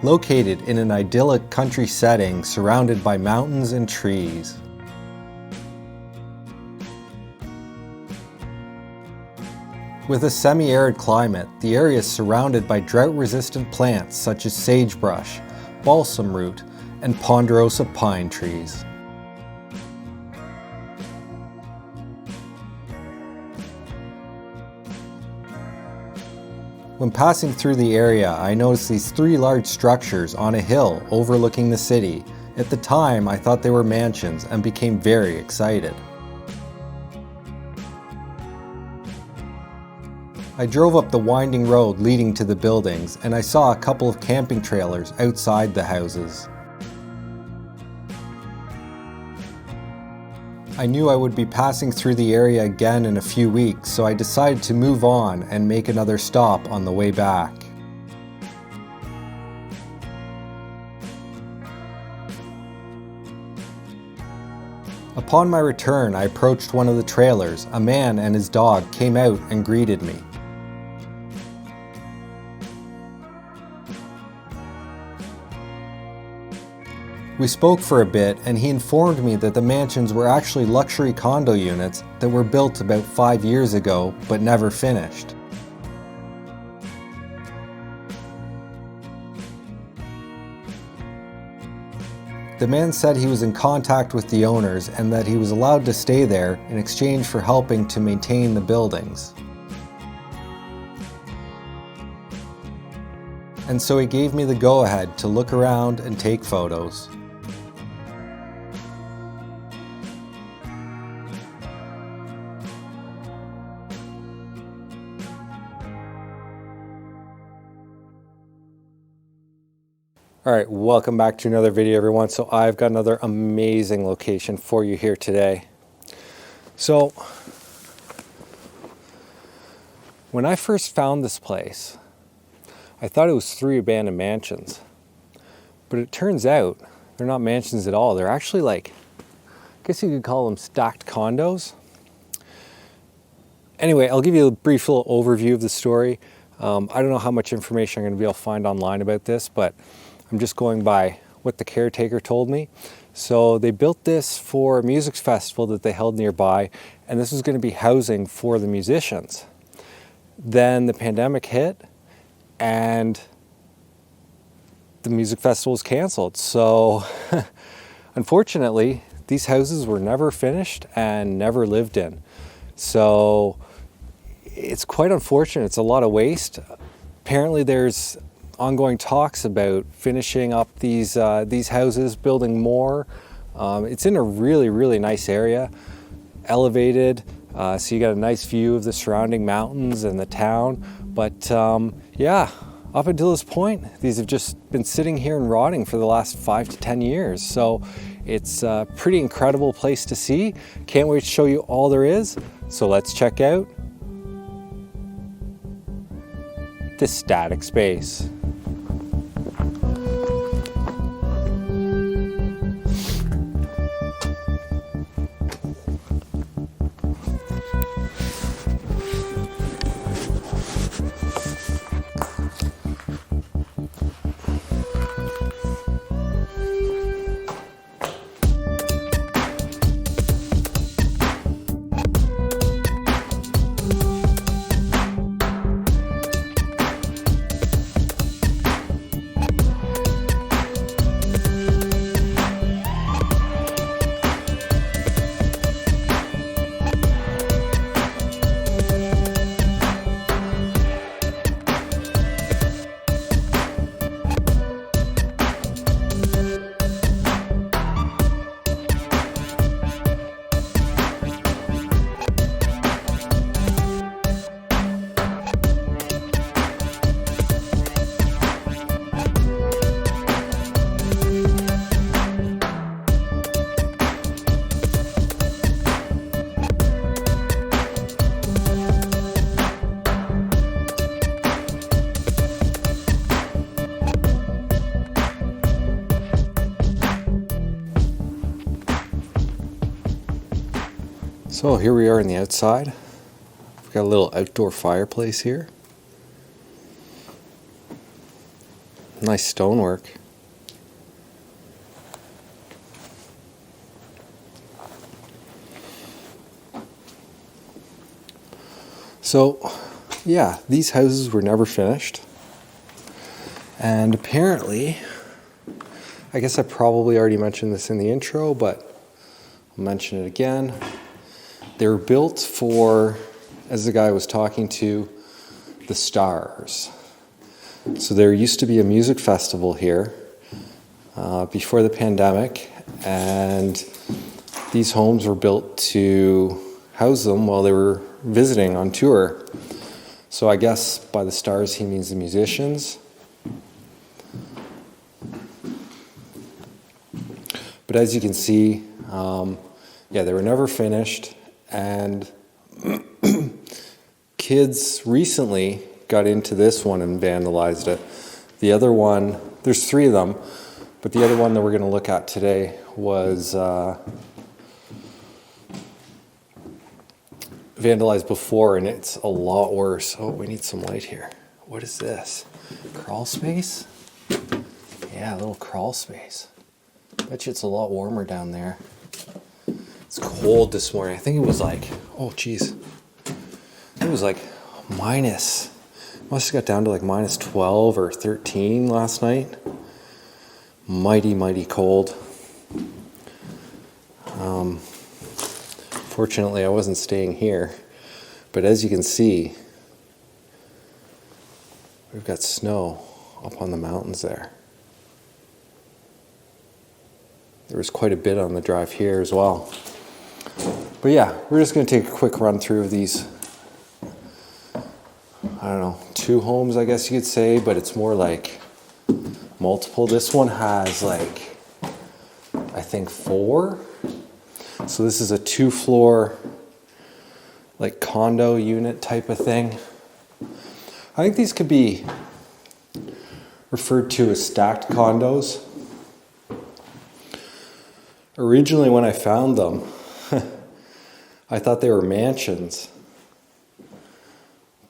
located in an idyllic country setting surrounded by mountains and trees. With a semi-arid climate, the area is surrounded by drought-resistant plants such as sagebrush, balsam root, and ponderosa pine trees. When passing through the area, I noticed these 3 large structures on a hill overlooking the city. At the time, I thought they were mansions and became very excited. I drove up the winding road leading to the buildings, and I saw a couple of camping trailers outside the houses. I knew I would be passing through the area again in a few weeks, so I decided to move on and make another stop on the way back. Upon my return, I approached one of the trailers. A man and his dog came out and greeted me. We spoke for a bit, and he informed me that the mansions were actually luxury condo units that were built about 5 years ago but never finished. The man said he was in contact with the owners and that he was allowed to stay there in exchange for helping to maintain the buildings. And so he gave me the go-ahead to look around and take photos. Alright, welcome back to another video, everyone. So I've got another amazing location for you here today. So when I first found this place, I thought it was 3 abandoned mansions, but it turns out they're not mansions at all. They're actually I guess you could call them stacked condos. Anyway, I'll give you a brief little overview of the story. I don't know how much information I'm going to be able to find online about this, but I'm just going by what the caretaker told me. So they built this for a music festival that they held nearby, and this was going to be housing for the musicians. Then the pandemic hit, and the music festival was canceled. So unfortunately, these houses were never finished and never lived in. So it's quite unfortunate. It's a lot of waste. Apparently there's ongoing talks about finishing up these houses, building more. It's in a really, really nice area, elevated, so you got a nice view of the surrounding mountains and the town. But yeah, up until this point, these have just been sitting here and rotting for the last 5 to 10 years. So it's a pretty incredible place to see. Can't wait to show you all there is. So let's check out this static space. So here we are on the outside. We've got a little outdoor fireplace here. Nice stonework. So, yeah, these houses were never finished. And apparently, I guess I probably already mentioned this in the intro, but I'll mention it again. They were built for, as the guy was talking to, the stars. So there used to be a music festival here before the pandemic, and these homes were built to house them while they were visiting on tour. So I guess by the stars he means the musicians. But as you can see, they were never finished, and kids recently got into this one and vandalized it. The other one, there's 3 of them, but the other one that we're going to look at today was vandalized before, and it's a lot worse. Oh, we need some light here. What is this? Crawl space? Yeah, a little crawl space. Bet you it's a lot warmer down there. It's cold this morning. I think it was like, oh geez. It was like minus, must have got down to like minus 12 or 13 last night. Mighty, mighty cold. Fortunately, I wasn't staying here. But as you can see, we've got snow up on the mountains there. There was quite a bit on the drive here as well. But yeah, we're just going to take a quick run through of these, I don't know, 2 homes, I guess you could say, but it's more like multiple. This one has like, I think 4. So this is a 2-floor, like condo unit type of thing. I think these could be referred to as stacked condos. Originally when I found them, I thought they were mansions.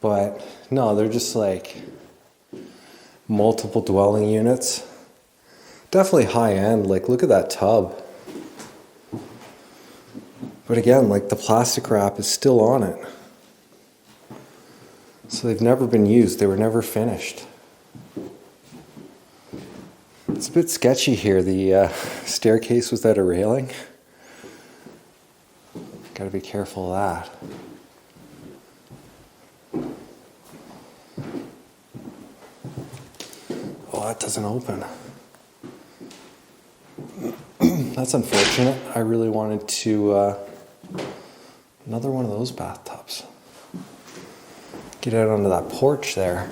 But no, they're just like multiple dwelling units. Definitely high end, like look at that tub. But again, like the plastic wrap is still on it. So they've never been used, they were never finished. It's a bit sketchy here, the staircase without a railing. Gotta be careful of that. Oh, that doesn't open. That's unfortunate. I really wanted to, another one of those bathtubs. Get out onto that porch there.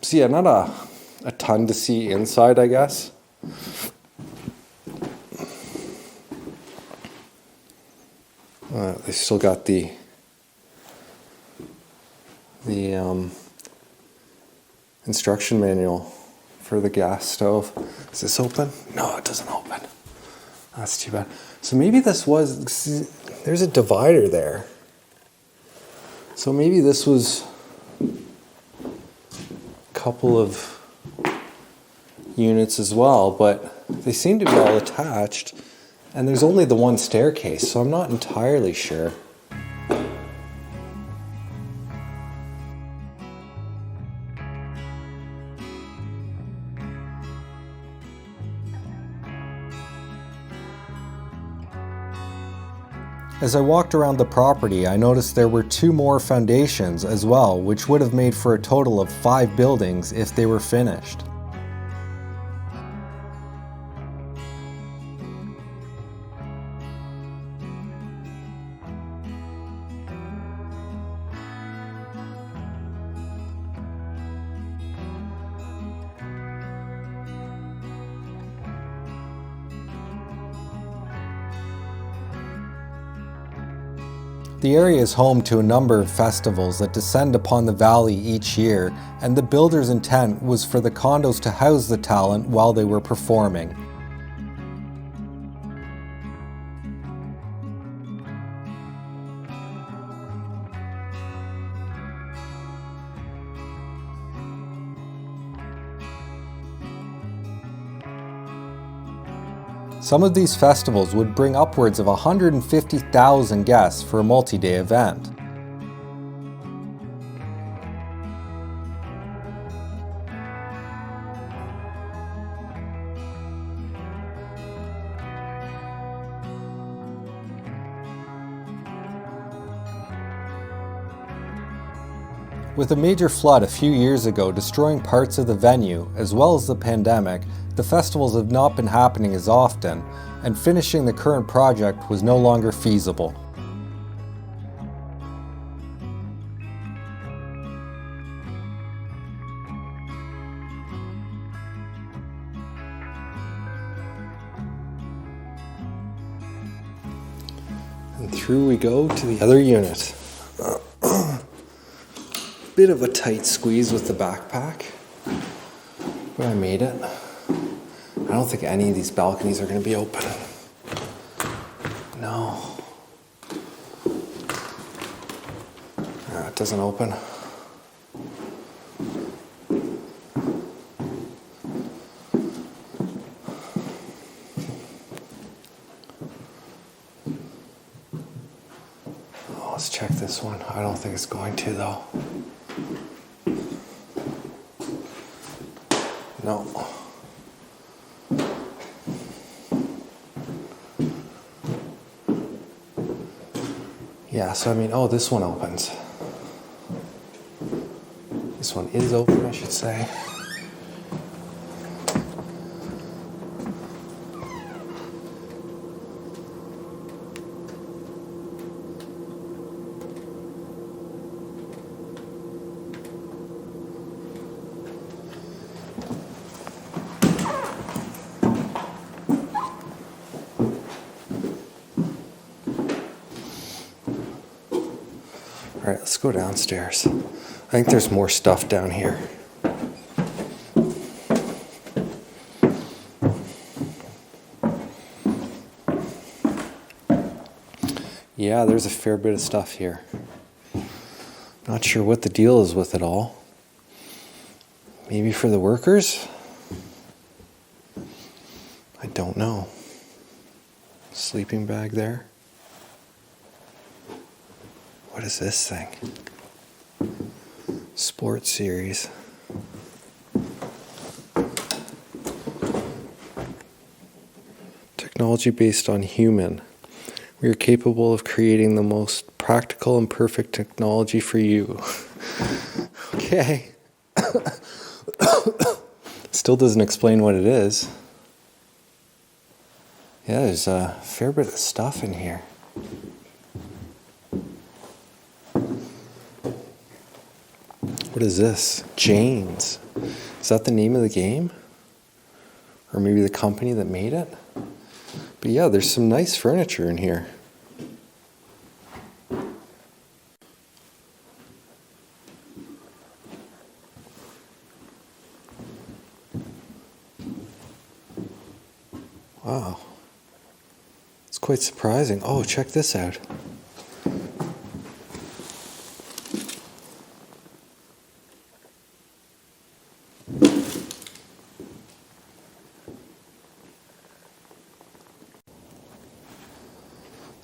So yeah, not a ton to see inside, I guess. They still got the instruction manual for the gas stove. Is this open? No, it doesn't open. That's too bad. So maybe this was, there's a divider there. So maybe this was a couple of units as well, but they seem to be all attached, and there's only the one staircase, so I'm not entirely sure. As I walked around the property, I noticed there were 2 more foundations as well, which would have made for a total of 5 buildings if they were finished. The area is home to a number of festivals that descend upon the valley each year, and the builder's intent was for the condos to house the talent while they were performing. Some of these festivals would bring upwards of 150,000 guests for a multi-day event. With a major flood a few years ago destroying parts of the venue, as well as the pandemic, the festivals have not been happening as often, and finishing the current project was no longer feasible. And through we go to the other unit. Bit of a tight squeeze with the backpack, but I made it. I don't think any of these balconies are going to be open. No. It doesn't open. Oh, let's check this one. I don't think it's going to though. No. Yeah, so I mean, oh, this one opens. This one is open, I should say. All right, let's go downstairs. I think there's more stuff down here. Yeah, there's a fair bit of stuff here. Not sure what the deal is with it all. Maybe for the workers? I don't know. Sleeping bag there. What is this thing? Sports series. Technology based on human. We are capable of creating the most practical and perfect technology for you. Okay. Still doesn't explain what it is. Yeah, there's a fair bit of stuff in here. What is this? Jane's. Is that the name of the game? Or maybe the company that made it? But yeah, there's some nice furniture in here. Wow. It's quite surprising. Oh, check this out.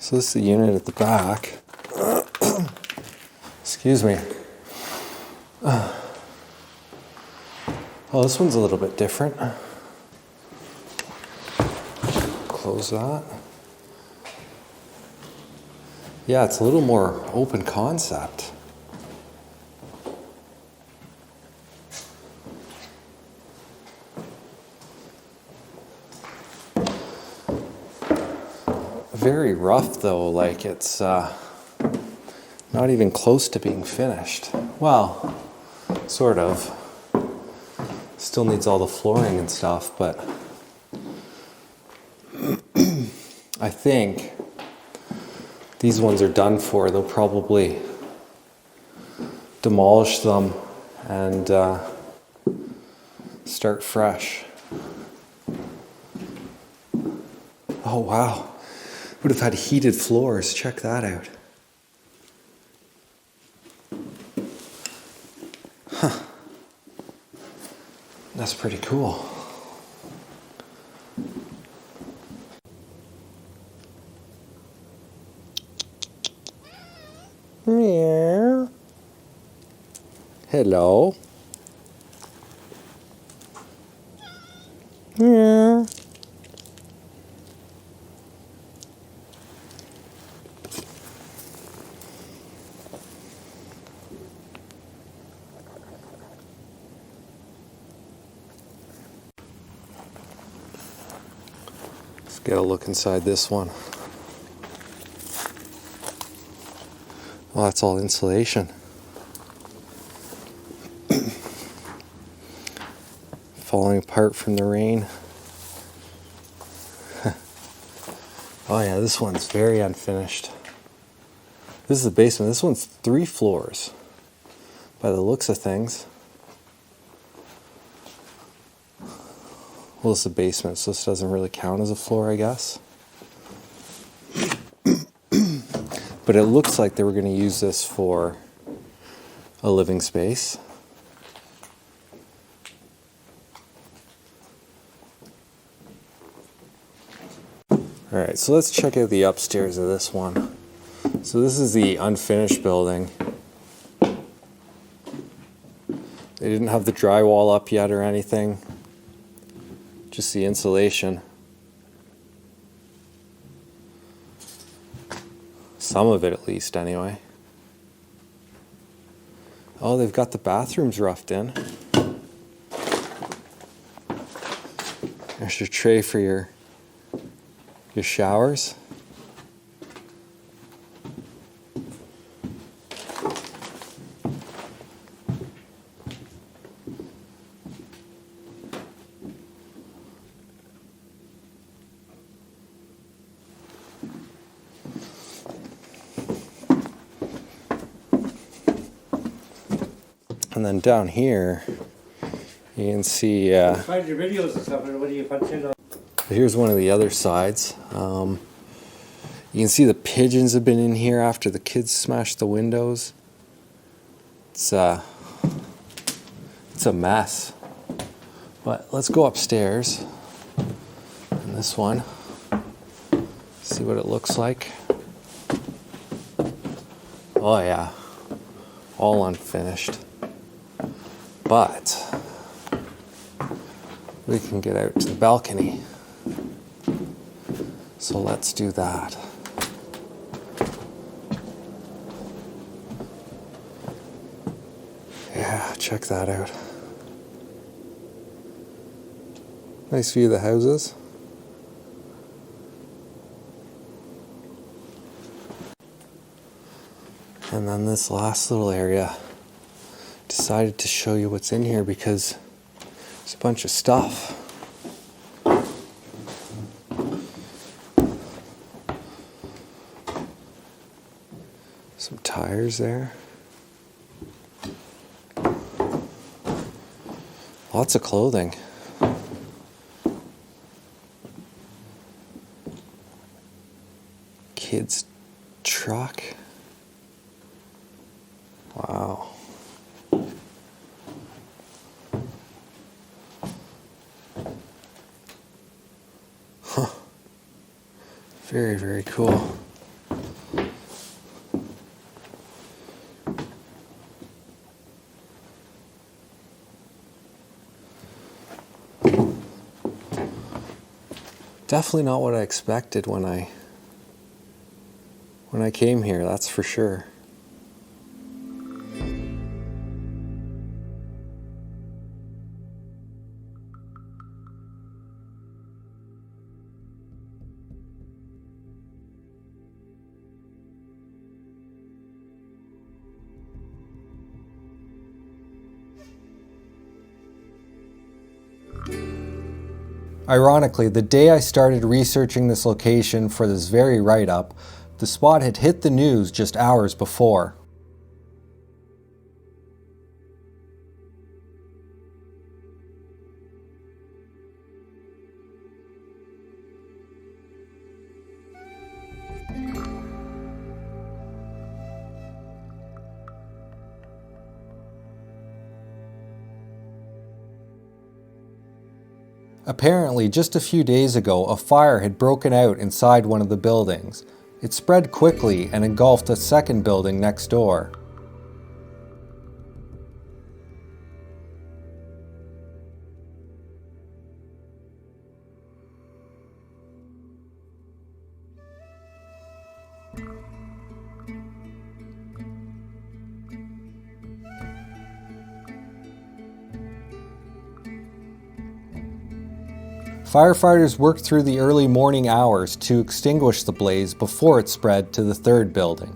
So this is the unit at the back. Excuse me. Oh, this one's a little bit different. Close that. Yeah, it's a little more open concept. Very rough though, like it's not even close to being finished. Well, sort of. Still needs all the flooring and stuff, but I think these ones are done for. They'll probably demolish them and start fresh. Oh wow. Would have had heated floors. Check that out. Huh. That's pretty cool. Meow. Hello. Meow. Let's get a look inside this one. Well, that's all insulation. Falling apart from the rain. Oh yeah, this one's very unfinished. This is the basement. This one's 3 floors by the looks of things. Well, it's the basement, so this doesn't really count as a floor, I guess. But it looks like they were going to use this for a living space. Alright, so let's check out the upstairs of this one. So this is the unfinished building. They didn't have the drywall up yet or anything. Just the insulation. Some of it at least, anyway. Oh, they've got the bathrooms roughed in. There's your tray for your showers. And then down here, you can see. Find your videos and stuff, and what do you punch in on? Here's one of the other sides. You can see the pigeons have been in here after the kids smashed the windows. It's a mess. But let's go upstairs. And this one, see what it looks like. Oh yeah, all unfinished. But we can get out to the balcony. So let's do that. Yeah, check that out. Nice view of the houses. And then this last little area, decided to show you what's in here because there's a bunch of stuff. Some tires there. Lots of clothing. Kids' truck. Wow. Huh. Very, very cool. Definitely not what I expected when I came here, that's for sure. Ironically, the day I started researching this location for this very write-up, the spot had hit the news just hours before. Apparently, just a few days ago, a fire had broken out inside one of the buildings. It spread quickly and engulfed a second building next door. Firefighters worked through the early morning hours to extinguish the blaze before it spread to the third building.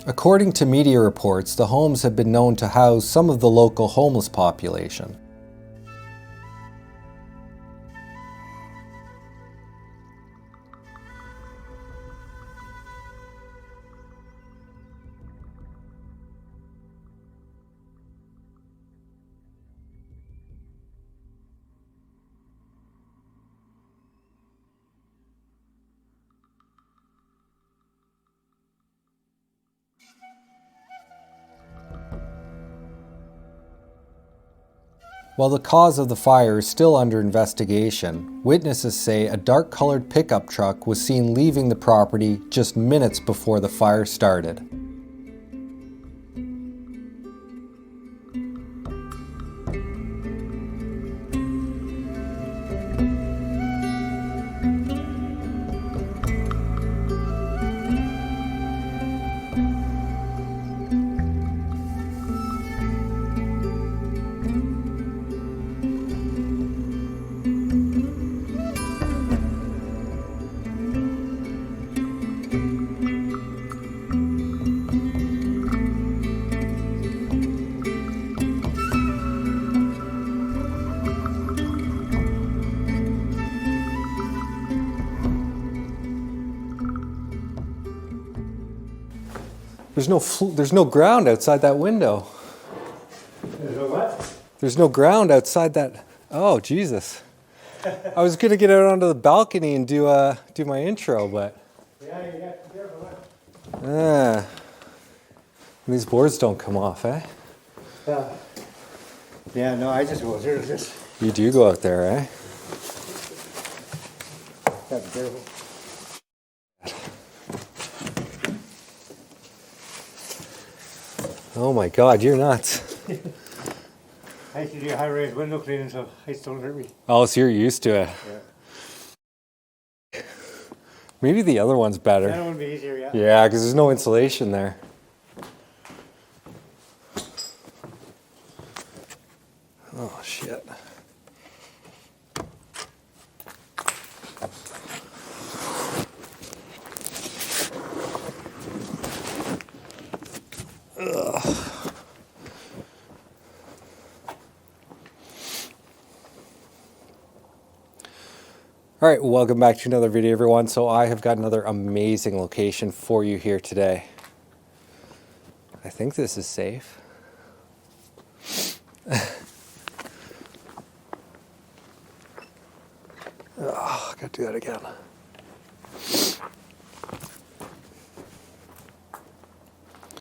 According to media reports, the homes have been known to house some of the local homeless population. While the cause of the fire is still under investigation, witnesses say a dark-colored pickup truck was seen leaving the property just minutes before the fire started. There's no ground outside that window. There's no what? There's no ground outside that. Oh, Jesus. I was gonna get out onto the balcony and do my intro, but Yeah, you got to be careful. These boards don't come off, eh? Yeah, no, I just go through this. You do go out there, eh? Got to be careful. Oh my God, you're nuts. I used to do high-rise window cleaning, so I don't hurt me. Oh, so you're used to it. Yeah. Maybe the other one's better. That would be easier, yeah. Yeah, because there's no insulation there. Oh, shit. All right, welcome back to another video, everyone. So I have got another amazing location for you here today. I think this is safe. Oh, I gotta do that again.